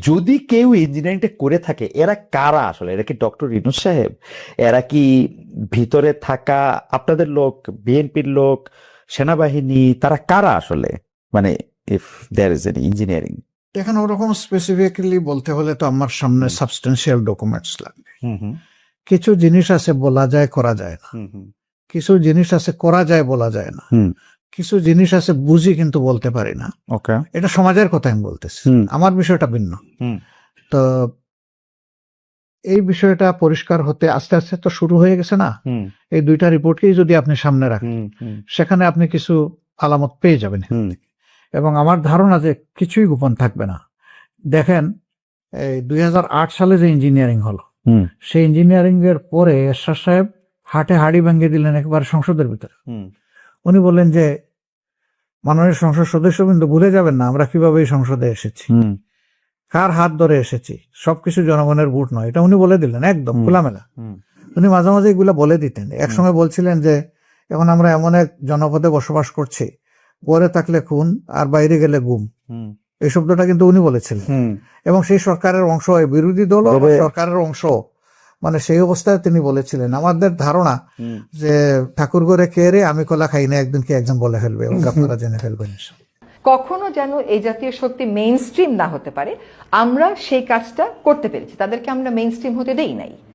যদি কেউ ইঞ্জিনিয়ারিংটা করে থাকে, এরা কারা আসলে? এরা কি ডক্টর ইউনূস সাহেব? এরা কি ভিতরে থাকা আপনাদের লোক, বিএনপির লোক, সেনাবাহিনী? তারা কারা আসলে? মানে if there is an engineering. এখন ওরকম স্পেসিফিক্যালি বলতে হলে তো আমার সামনে সাবস্টেন্সিয়াল ডকুমেন্টস লাগবে। কিছু জিনিস আছে বলা যায় করা যায় না, কিছু জিনিস আছে করা যায় বলা যায় না, কিছু জিনিস আছে বুঝি কিন্তু বলতে পারি না। ওকে। এটা সমাজের কথা আমি বলতেছি, আমার বিষয়টা ভিন্ন। তো এই বিষয়টা পরিষ্কার হতে আস্তে আস্তে তো শুরু হয়ে গেছে না? এই দুইটা রিপোর্টকেই যদি আপনি সামনে রাখেন, সেখানে আপনি কিছু আলামত পেয়ে যাবেন। এবং আমার ধারণা যে কিছুই গোপন থাকবে না। দেখেন, এই 2008 সালে যে ইঞ্জিনিয়ারিং হলো, সেই ইঞ্জিনিয়ারিং এর পরে এরশাদ সাহেব হাটে হাড়ি ভেঙে দিলেন একবার সংসদের ভিতরে। উনি বললেন যে মাননীয় সংসদ সদস্যবৃন্দ, ভুলে যাবেন না আমরা কিভাবে এই সংসদে এসেছি, কার হাত ধরে এসেছি, সবকিছু জনগণের ভোট নয়, এটা উনি বলে দিলেন একদম খোলামেলা। উনি মাঝে মাঝে এগুলা বলে দিতেন। একসময় বলছিলেন যে এখন আমরা এমন এক জনপদে বসবাস করছি, পরে থাকলে খুন আর বাইরে গেলে গুম। এই শব্দটা কিন্তু উনি বলেছিলেন। এবং সেই সরকারের অংশ, বিরোধী দল সরকারের অংশ, মানে সেই অবস্থায় তিনি বলেছিলেন। আমাদের ধারণা যে ঠাকুর ঘরে খেয়ে রে আমি কলা খাই না, একদিন কি একজন বলে ফেলবে, আপনারা জেনে ফেলবেন। কখনো যেন এই জাতীয় শক্তি মেইন স্ট্রিম না হতে পারে, আমরা সেই কাজটা করতে পেরেছি, তাদেরকে আমরা মেইন স্ট্রিম হতে দেই নাই।